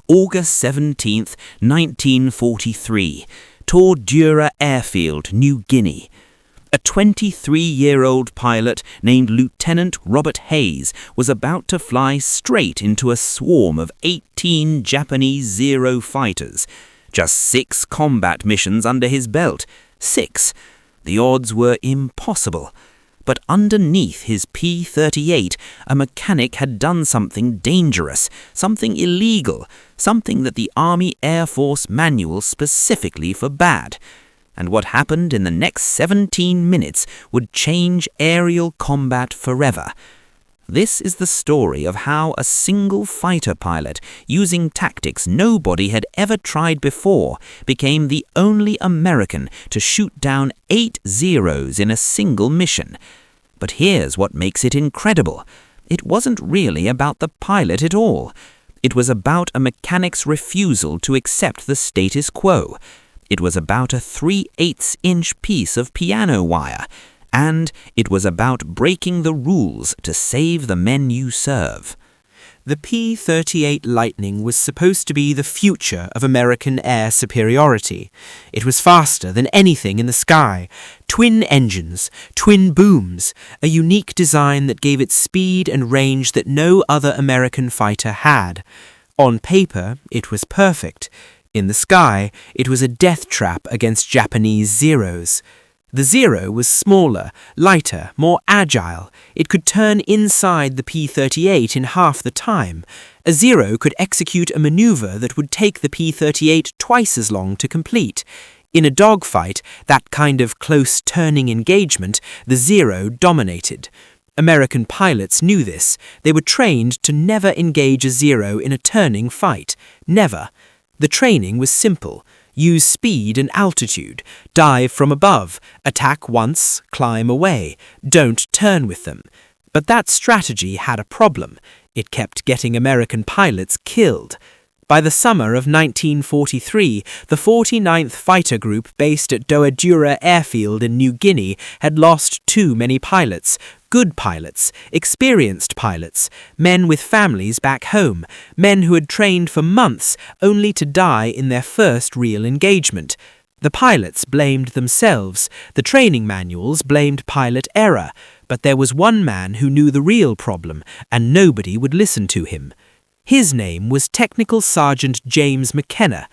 August 17th, 1943, Tordura Airfield, New Guinea. A 23-year-old pilot named Lieutenant Robert Hayes was about to fly straight into a swarm of 18 Japanese Zero fighters. Just 6 combat missions under his belt. 6. The odds were impossible. But underneath his P-38, a mechanic had done something dangerous, something illegal, something that the Army Air Force manual specifically forbade. And what happened in the next 17 minutes would change aerial combat forever. This is the story of how a single fighter pilot, using tactics nobody had ever tried before, became the only American to shoot down 8 Zeros in a single mission. But here's what makes it incredible. It wasn't really about the pilot at all. It was about a mechanic's refusal to accept the status quo. It was about a 3/8-inch piece of piano wire. And it was about breaking the rules to save the men you serve. The P-38 Lightning was supposed to be the future of American air superiority. It was faster than anything in the sky. Twin engines, twin booms, a unique design that gave it speed and range that no other American fighter had. On paper, it was perfect. In the sky, it was a death trap against Japanese Zeros. The Zero was smaller, lighter, more agile. It could turn inside the P-38 in half the time. A Zero could execute a maneuver that would take the P-38 twice as long to complete. In a dogfight, that kind of close turning engagement, the Zero dominated. American pilots knew this. They were trained to never engage a Zero in a turning fight. Never. The training was simple. Use speed and altitude, dive from above, attack once, climb away, don't turn with them. But that strategy had a problem. It kept getting American pilots killed. By the summer of 1943, the 49th Fighter Group based at Dogfighter Airfield in New Guinea had lost too many pilots. Good pilots, experienced pilots, men with families back home, men who had trained for months only to die in their first real engagement. The pilots blamed themselves, the training manuals blamed pilot error, but there was one man who knew the real problem, and nobody would listen to him. His name was Technical Sergeant James McKenna.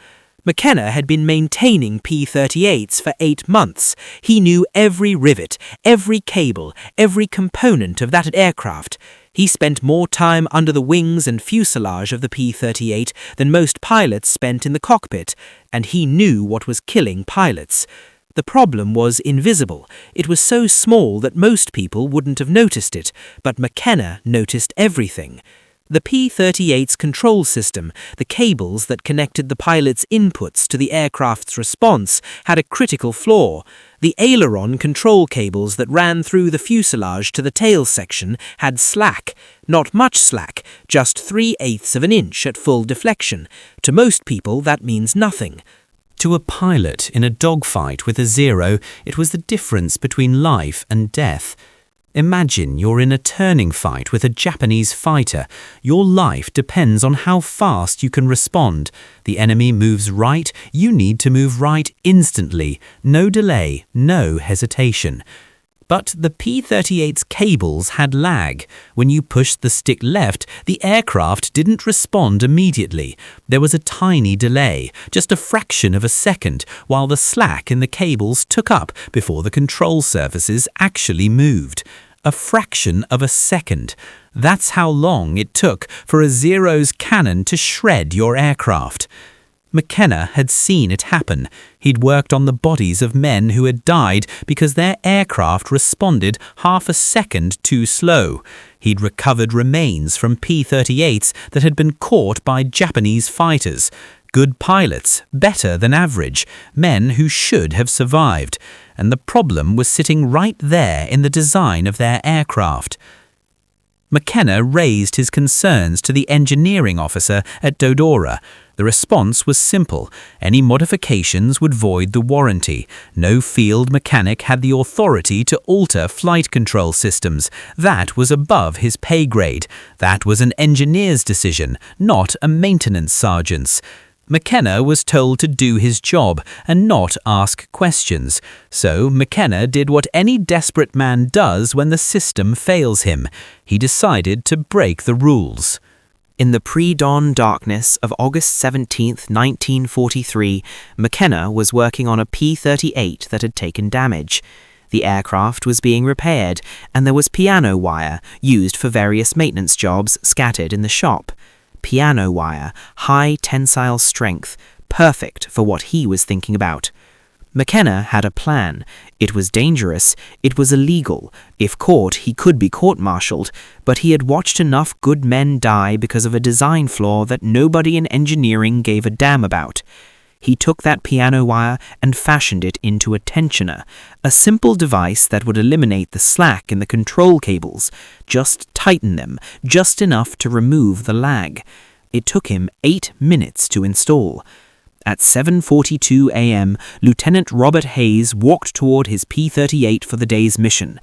McKenna had been maintaining P-38s for 8 months. He knew every rivet, every cable, every component of that aircraft. He spent more time under the wings and fuselage of the P-38 than most pilots spent in the cockpit, and he knew what was killing pilots. The problem was invisible. It was so small that most people wouldn't have noticed it, but McKenna noticed everything. The P-38's control system, the cables that connected the pilot's inputs to the aircraft's response, had a critical flaw. The aileron control cables that ran through the fuselage to the tail section had slack. Not much slack, just 3/8 of an inch at full deflection. To most people, that means nothing. To a pilot in a dogfight with a Zero, it was the difference between life and death. Imagine you're in a turning fight with a Japanese fighter. Your life depends on how fast you can respond. The enemy moves right, you need to move right instantly. No delay, no hesitation. But the P-38's cables had lag. When you pushed the stick left, the aircraft didn't respond immediately. There was a tiny delay, just a fraction of a second, while the slack in the cables took up before the control surfaces actually moved. A fraction of a second. That's how long it took for a Zero's cannon to shred your aircraft. McKenna had seen it happen. He'd worked on the bodies of men who had died because their aircraft responded half a second too slow. He'd recovered remains from P-38s that had been caught by Japanese fighters. Good pilots, better than average, men who should have survived. And the problem was sitting right there in the design of their aircraft. McKenna raised his concerns to the engineering officer at Dodora. The response was simple. Any modifications would void the warranty. No field mechanic had the authority to alter flight control systems. That was above his pay grade. That was an engineer's decision, not a maintenance sergeant's. McKenna was told to do his job and not ask questions. So McKenna did what any desperate man does when the system fails him. He decided to break the rules. In the pre-dawn darkness of August 17, 1943, McKenna was working on a P-38 that had taken damage. The aircraft was being repaired, and there was piano wire used for various maintenance jobs scattered in the shop. Piano wire, high tensile strength, perfect for what he was thinking about. McKenna had a plan. It was dangerous. It was illegal. If caught, he could be court-martialed, but he had watched enough good men die because of a design flaw that nobody in engineering gave a damn about. He took that piano wire and fashioned it into a tensioner, a simple device that would eliminate the slack in the control cables, just tighten them, just enough to remove the lag. It took him 8 minutes to install. At 7:42 a.m., Lieutenant Robert Hayes walked toward his P-38 for the day's mission.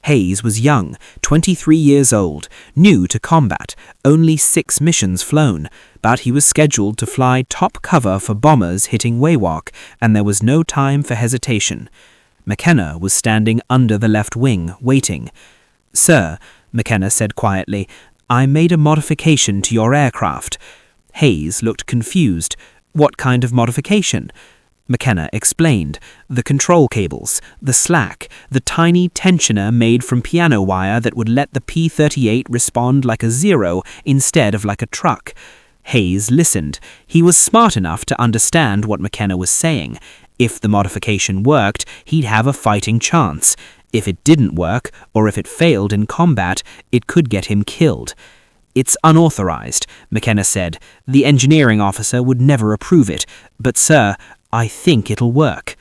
Hayes was young, 23 years old, new to combat, only 6 missions flown, but he was scheduled to fly top cover for bombers hitting Wewak, and there was no time for hesitation. McKenna was standing under the left wing, waiting. "Sir," McKenna said quietly, "I made a modification to your aircraft." Hayes looked confused. "What kind of modification?" McKenna explained. "The control cables, the slack, the tiny tensioner made from piano wire that would let the P-38 respond like a zero instead of like a truck." Hayes listened. He was smart enough to understand what McKenna was saying. If the modification worked, he'd have a fighting chance. If it didn't work, or if it failed in combat, it could get him killed. "It's unauthorized," McKenna said. "The engineering officer would never approve it. But, sir, I think it'll work."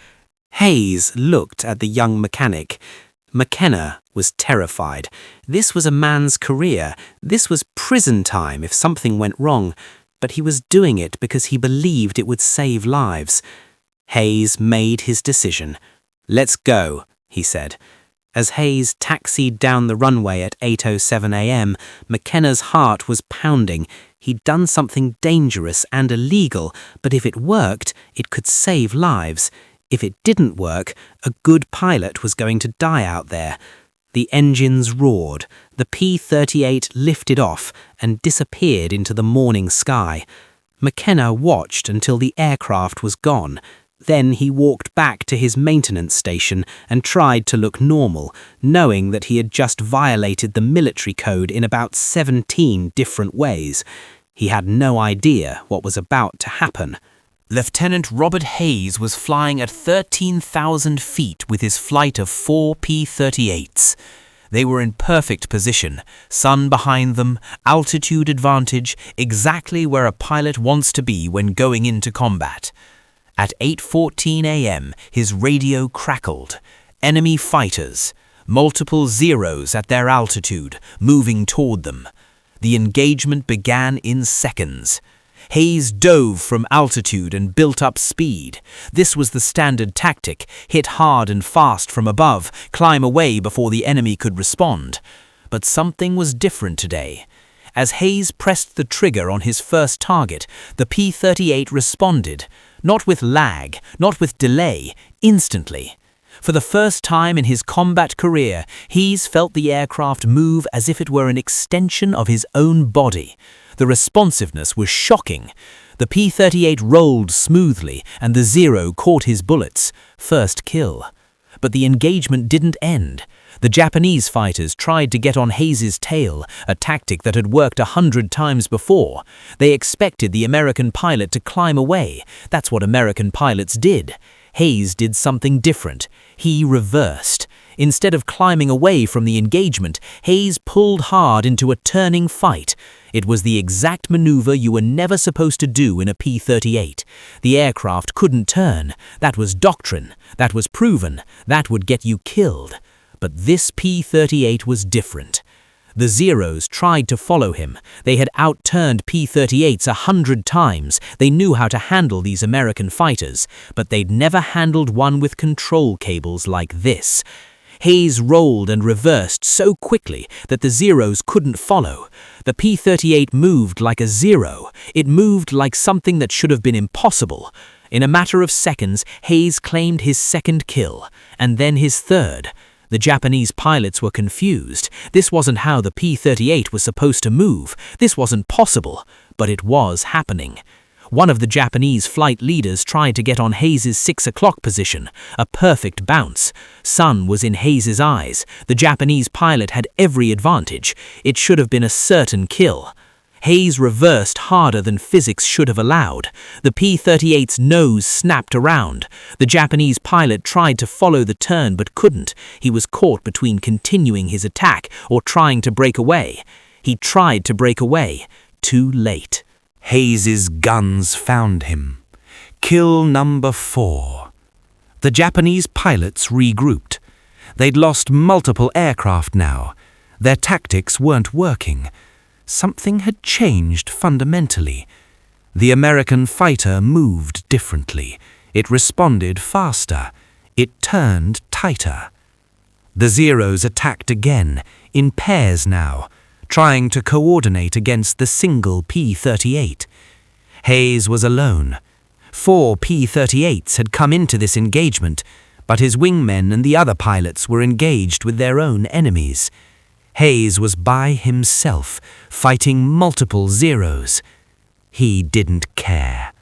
Hayes looked at the young mechanic. McKenna was terrified. This was a man's career. This was prison time if something went wrong. But he was doing it because he believed it would save lives. Hayes made his decision. "Let's go," he said. As Hayes taxied down the runway at 8:07 a.m., McKenna's heart was pounding. He'd done something dangerous and illegal, but if it worked, it could save lives. If it didn't work, a good pilot was going to die out there. The engines roared. The P-38 lifted off and disappeared into the morning sky. McKenna watched until the aircraft was gone. Then he walked back to his maintenance station and tried to look normal, knowing that he had just violated the military code in about 17 different ways. He had no idea what was about to happen. Lieutenant Robert Hayes was flying at 13,000 feet with his flight of 4 P-38s. They were in perfect position, sun behind them, altitude advantage, exactly where a pilot wants to be when going into combat. At 8:14 a.m., his radio crackled. Enemy fighters, multiple zeros at their altitude, moving toward them. The engagement began in seconds. Hayes dove from altitude and built up speed. This was the standard tactic: hit hard and fast from above, climb away before the enemy could respond. But something was different today. As Hayes pressed the trigger on his first target, the P-38 responded. Not with lag, not with delay, instantly. For the first time in his combat career, Hayes felt the aircraft move as if it were an extension of his own body. The responsiveness was shocking. The P-38 rolled smoothly, and the Zero caught his bullets. First kill. But the engagement didn't end. The Japanese fighters tried to get on Hayes's tail, a tactic that had worked 100 times before. They expected the American pilot to climb away. That's what American pilots did. Hayes did something different. He reversed. Instead of climbing away from the engagement, Hayes pulled hard into a turning fight. It was the exact maneuver you were never supposed to do in a P-38. The aircraft couldn't turn. That was doctrine. That was proven. That would get you killed. But this P-38 was different. The Zeros tried to follow him. They had outturned P-38s 100 times. They knew how to handle these American fighters, but they'd never handled one with control cables like this. Hayes rolled and reversed so quickly that the Zeros couldn't follow. The P-38 moved like a Zero. It moved like something that should have been impossible. In a matter of seconds, Hayes claimed his second kill, and then his third. The Japanese pilots were confused. This wasn't how the P-38 was supposed to move. This wasn't possible, but it was happening. One of the Japanese flight leaders tried to get on Hayes' 6 o'clock position, a perfect bounce. Sun was in Hayes' eyes. The Japanese pilot had every advantage. It should have been a certain kill. Hayes reversed harder than physics should have allowed. The P-38's nose snapped around. The Japanese pilot tried to follow the turn but couldn't. He was caught between continuing his attack or trying to break away. He tried to break away. Too late. Hayes' guns found him. Kill number 4. The Japanese pilots regrouped. They'd lost multiple aircraft now. Their tactics weren't working. Something had changed fundamentally. The American fighter moved differently. It responded faster. It turned tighter. The Zeros attacked again, in pairs now, trying to coordinate against the single P-38. Hayes was alone. 4 P-38s had come into this engagement, but his wingmen and the other pilots were engaged with their own enemies. Hayes was by himself, fighting multiple Zeros. He didn't care.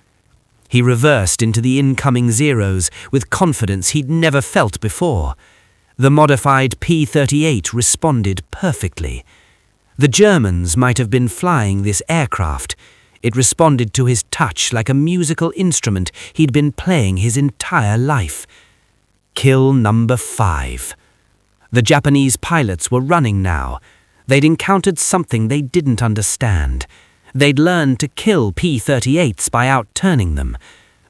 He reversed into the incoming Zeros with confidence he'd never felt before. The modified P-38 responded perfectly. The Germans might have been flying this aircraft. It responded to his touch like a musical instrument he'd been playing his entire life. Kill number 5. The Japanese pilots were running now. They'd encountered something they didn't understand. They'd learned to kill P-38s by outturning them.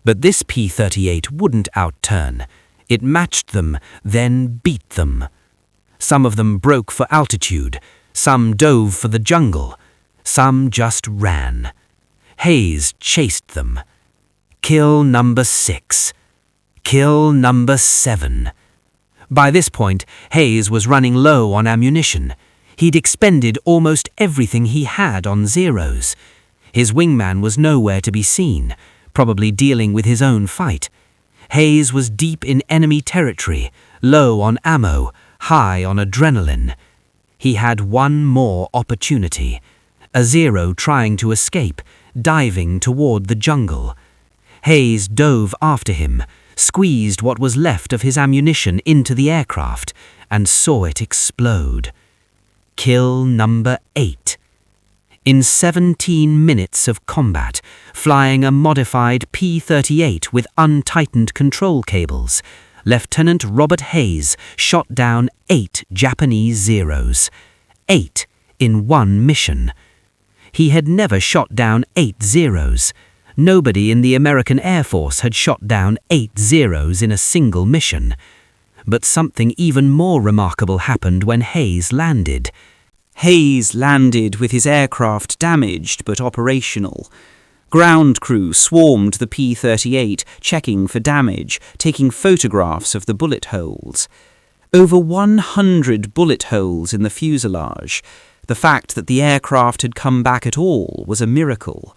But this P-38 wouldn't outturn. It matched them, then beat them. Some of them broke for altitude. Some dove for the jungle. Some just ran. Hayes chased them. Kill number 6. Kill number 7. By this point, Hayes was running low on ammunition. He'd expended almost everything he had on Zeros. His wingman was nowhere to be seen, probably dealing with his own fight. Hayes was deep in enemy territory, low on ammo, high on adrenaline. He had one more opportunity. A Zero trying to escape, diving toward the jungle. Hayes dove after him, squeezed what was left of his ammunition into the aircraft, and saw it explode. Kill number 8. In 17 minutes of combat, flying a modified P-38 with untightened control cables, Lieutenant Robert Hayes shot down 8 Japanese Zeros. 8 in one mission. He had never shot down 8 Zeros. Nobody in the American Air Force had shot down 8 Zeros in a single mission. But something even more remarkable happened when Hayes landed. Hayes landed with his aircraft damaged but operational. Ground crew swarmed the P-38, checking for damage, taking photographs of the bullet holes. Over 100 bullet holes in the fuselage. The fact that the aircraft had come back at all was a miracle.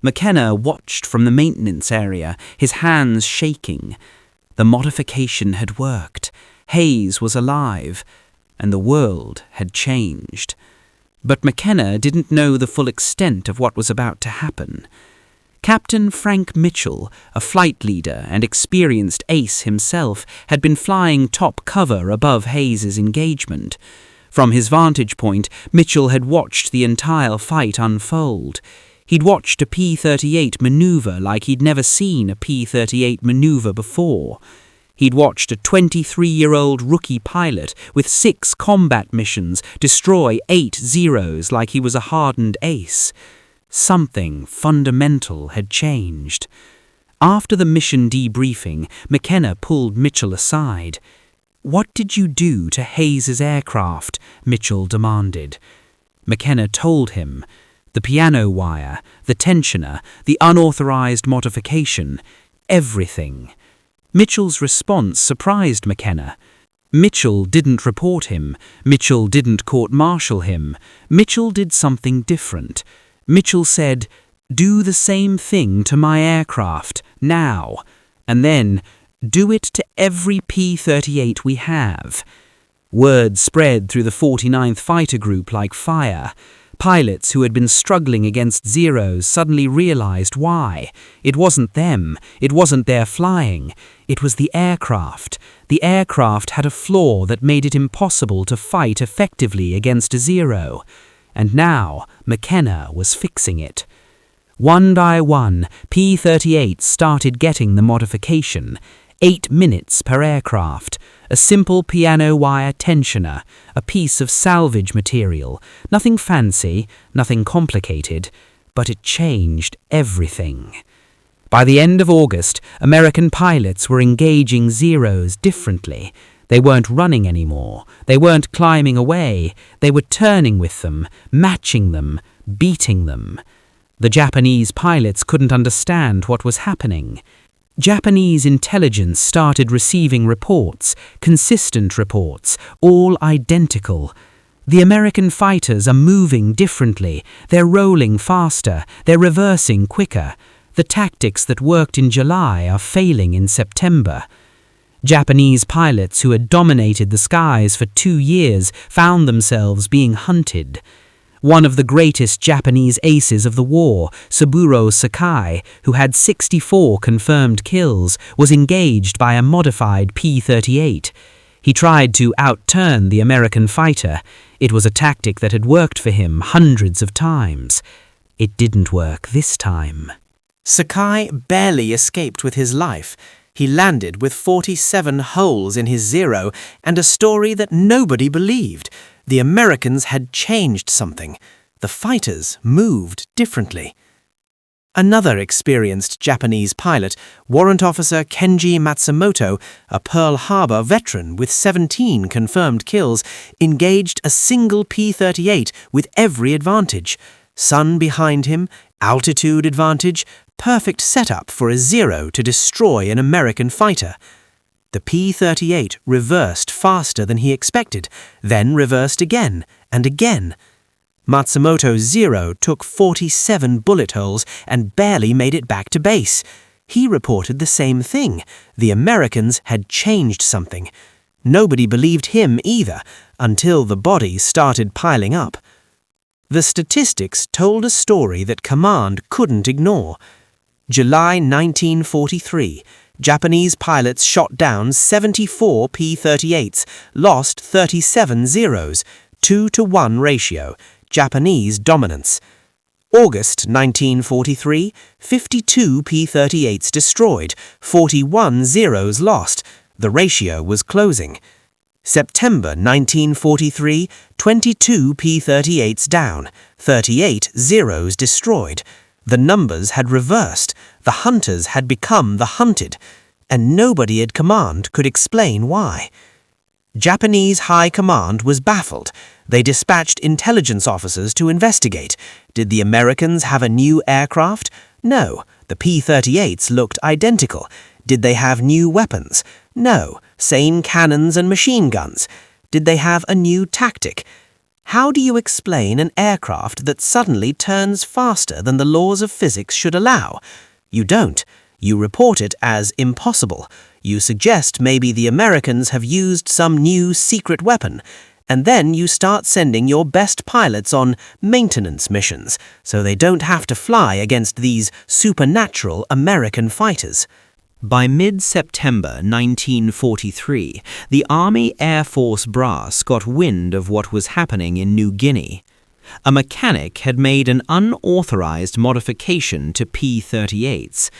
McKenna watched from the maintenance area, his hands shaking. The modification had worked. Hayes was alive, and the world had changed. But McKenna didn't know the full extent of what was about to happen. Captain Frank Mitchell, a flight leader and experienced ace himself, had been flying top cover above Hayes' engagement. From his vantage point, Mitchell had watched the entire fight unfold. He'd watched a P-38 maneuver like he'd never seen a P-38 maneuver before. He'd watched a 23-year-old rookie pilot with 6 combat missions destroy 8 Zeros like he was a hardened ace. Something fundamental had changed. After the mission debriefing, McKenna pulled Mitchell aside. "What did you do to Hayes's aircraft?" Mitchell demanded. McKenna told him. The piano wire, the tensioner, the unauthorized modification, everything. Mitchell's response surprised McKenna. Mitchell didn't report him. Mitchell didn't court-martial him. Mitchell did something different. Mitchell said, "Do the same thing to my aircraft, now. And then, do it to every P-38 we have." Word spread through the 49th Fighter Group like fire. Pilots who had been struggling against Zeros suddenly realized why. It wasn't them. It wasn't their flying. It was the aircraft. The aircraft had a flaw that made it impossible to fight effectively against a Zero. And now McKenna was fixing it. One by one, P-38 started getting the modification. 8 minutes per aircraft, a simple piano wire tensioner, a piece of salvage material, nothing fancy, nothing complicated, but it changed everything. By the end of August, American pilots were engaging Zeros differently. They weren't running anymore, they weren't climbing away, they were turning with them, matching them, beating them. The Japanese pilots couldn't understand what was happening. Japanese intelligence started receiving reports, consistent reports, all identical. The American fighters are moving differently, they're rolling faster, they're reversing quicker. The tactics that worked in July are failing in September. Japanese pilots who had dominated the skies for 2 years found themselves being hunted. One of the greatest Japanese aces of the war, Saburo Sakai, who had 64 confirmed kills, was engaged by a modified P-38. He tried to outturn the American fighter. It was a tactic that had worked for him hundreds of times. It didn't work this time. Sakai barely escaped with his life. He landed with 47 holes in his Zero and a story that nobody believed. The Americans had changed something. The fighters moved differently. Another experienced Japanese pilot, Warrant Officer Kenji Matsumoto, a Pearl Harbor veteran with 17 confirmed kills, engaged a single P-38 with every advantage. Sun behind him, altitude advantage, perfect setup for a Zero to destroy an American fighter. The P-38 reversed faster than he expected, then reversed again and again. Matsumoto's Zero took 47 bullet holes and barely made it back to base. He reported the same thing. The Americans had changed something. Nobody believed him either, until the bodies started piling up. The statistics told a story that command couldn't ignore. July 1943. Japanese pilots shot down 74 P-38s, lost 37 Zeros, 2-to-1 ratio, Japanese dominance. August 1943, 52 P-38s destroyed, 41 Zeros lost. The ratio was closing. September 1943, 22 P-38s down, 38 Zeros destroyed. The numbers had reversed. The hunters had become the hunted, and nobody at command could explain why. Japanese high command was baffled. They dispatched intelligence officers to investigate. Did the Americans have a new aircraft? No, the P-38s looked identical. Did they have new weapons? No, same cannons and machine guns. Did they have a new tactic? How do you explain an aircraft that suddenly turns faster than the laws of physics should allow? You don't. You report it as impossible. You suggest maybe the Americans have used some new secret weapon, and then you start sending your best pilots on maintenance missions so they don't have to fly against these supernatural American fighters. By mid-September 1943, the Army Air Force brass got wind of what was happening in New Guinea. A mechanic had made an unauthorized modification to P-38s.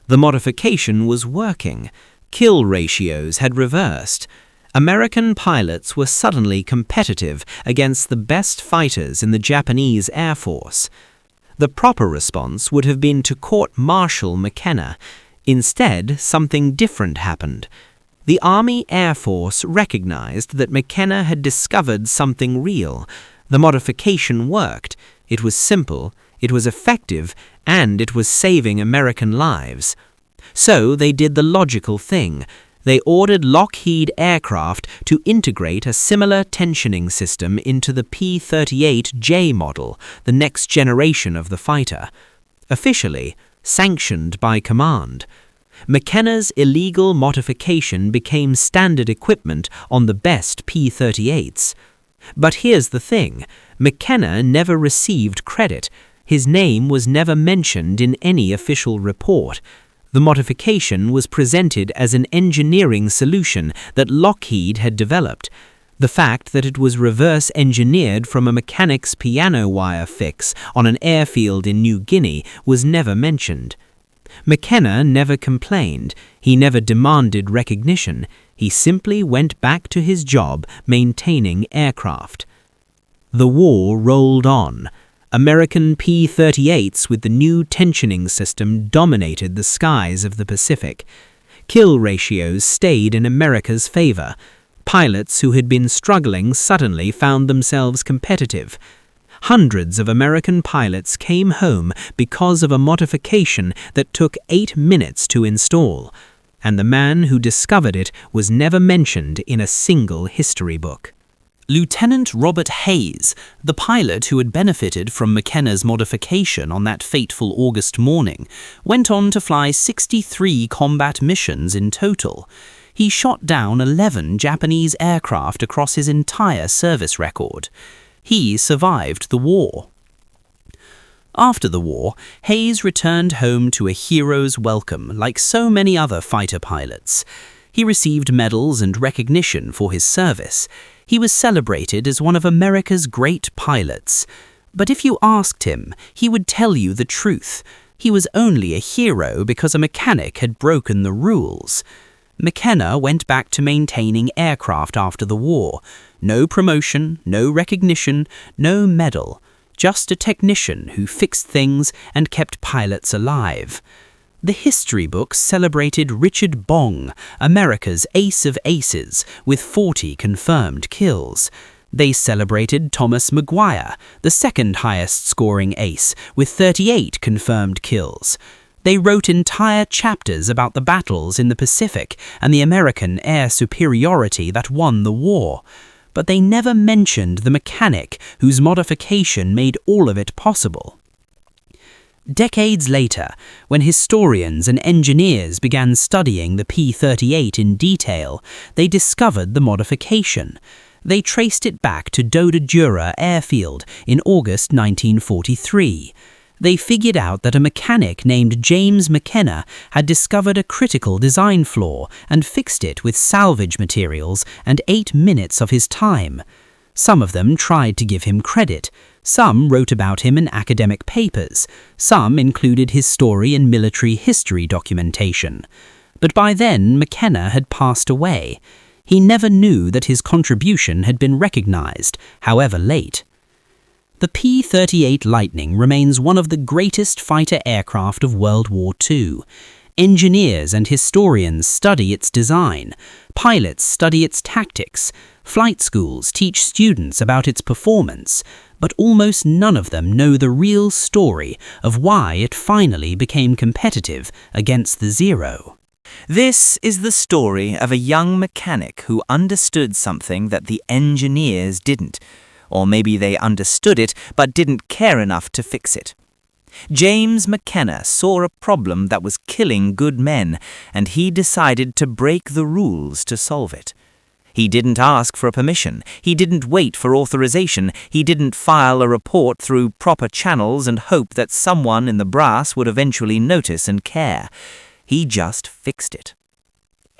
The modification was working. Kill ratios had reversed. American pilots were suddenly competitive against the best fighters in the Japanese Air Force. The proper response would have been to court-martial McKenna. Instead, something different happened. The Army Air Force recognized that McKenna had discovered something real. The modification worked. It was simple, it was effective, and it was saving American lives. So they did the logical thing. They ordered Lockheed Aircraft to integrate a similar tensioning system into the P-38J model, the next generation of the fighter. Officially, sanctioned by command. McKenna's illegal modification became standard equipment on the best P-38s. But here's the thing, McKenna never received credit. His name was never mentioned in any official report. The modification was presented as an engineering solution that Lockheed had developed. The fact that it was reverse-engineered from a mechanic's piano wire fix on an airfield in New Guinea was never mentioned. McKenna never complained. He never demanded recognition. He simply went back to his job maintaining aircraft. The war rolled on. American P-38s with the new tensioning system dominated the skies of the Pacific. Kill ratios stayed in America's favor. Pilots who had been struggling suddenly found themselves competitive. Hundreds of American pilots came home because of a modification that took 8 minutes to install, and the man who discovered it was never mentioned in a single history book. Lieutenant Robert Hayes, the pilot who had benefited from McKenna's modification on that fateful August morning, went on to fly 63 combat missions in total. He shot down 11 Japanese aircraft across his entire service record. He survived the war. After the war, Hayes returned home to a hero's welcome like so many other fighter pilots. He received medals and recognition for his service. He was celebrated as one of America's great pilots. But if you asked him, he would tell you the truth. He was only a hero because a mechanic had broken the rules. McKenna went back to maintaining aircraft after the war. No promotion, no recognition, no medal. Just a technician who fixed things and kept pilots alive. The history books celebrated Richard Bong, America's ace of aces, with 40 confirmed kills. They celebrated Thomas Maguire, the second highest scoring ace, with 38 confirmed kills. They wrote entire chapters about the battles in the Pacific and the American air superiority that won the war. But they never mentioned the mechanic whose modification made all of it possible. Decades later, when historians and engineers began studying the P-38 in detail, they discovered the modification. They traced it back to Dodadura Airfield in August 1943. They figured out that a mechanic named James McKenna had discovered a critical design flaw and fixed it with salvage materials and 8 minutes of his time. Some of them tried to give him credit. Some wrote about him in academic papers. Some included his story in military history documentation. But by then, McKenna had passed away. He never knew that his contribution had been recognized, however late. The P-38 Lightning remains one of the greatest fighter aircraft of World War II. Engineers and historians study its design. Pilots study its tactics. Flight schools teach students about its performance. But almost none of them know the real story of why it finally became competitive against the Zero. This is the story of a young mechanic who understood something that the engineers didn't. Or maybe they understood it but didn't care enough to fix it. James McKenna saw a problem that was killing good men, and he decided to break the rules to solve it. He didn't ask for permission, he didn't wait for authorization, he didn't file a report through proper channels and hope that someone in the brass would eventually notice and care. He just fixed it.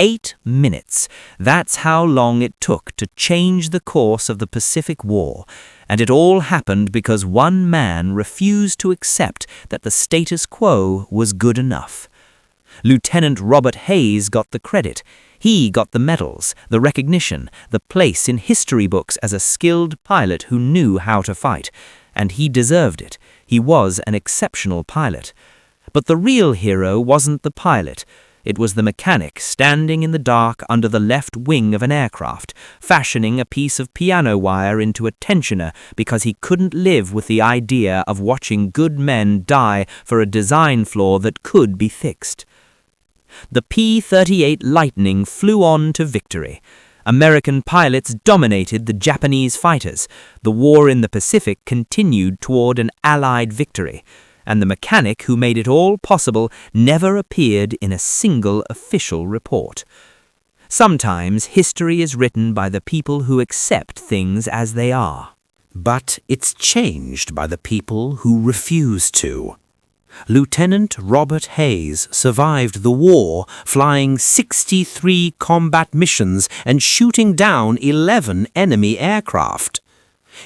8 minutes. That's how long it took to change the course of the Pacific War, and it all happened because one man refused to accept that the status quo was good enough. Lieutenant Robert Hayes got the credit. He got the medals, the recognition, the place in history books as a skilled pilot who knew how to fight, and he deserved it. He was an exceptional pilot. But the real hero wasn't the pilot. It was the mechanic standing in the dark under the left wing of an aircraft, fashioning a piece of piano wire into a tensioner because he couldn't live with the idea of watching good men die for a design flaw that could be fixed. The P-38 Lightning flew on to victory. American pilots dominated the Japanese fighters. The war in the Pacific continued toward an Allied victory, and the mechanic who made it all possible never appeared in a single official report. Sometimes history is written by the people who accept things as they are. But it's changed by the people who refuse to. Lieutenant Robert Hayes survived the war, flying 63 combat missions and shooting down 11 enemy aircraft.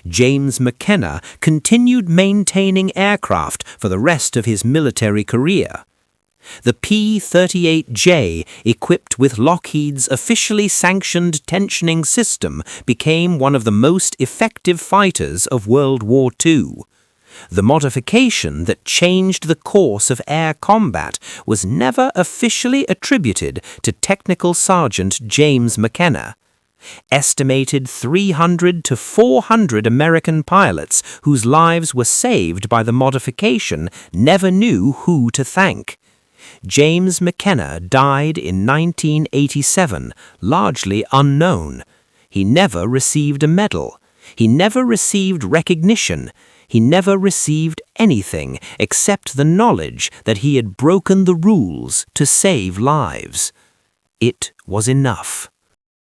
James McKenna continued maintaining aircraft for the rest of his military career. The P-38J, equipped with Lockheed's officially sanctioned tensioning system, became one of the most effective fighters of World War II. The modification that changed the course of air combat was never officially attributed to Technical Sergeant James McKenna. Estimated 300 to 400 American pilots whose lives were saved by the modification never knew who to thank. James McKenna died in 1987, largely unknown. He never received a medal. He never received recognition. He never received anything except the knowledge that he had broken the rules to save lives. It was enough.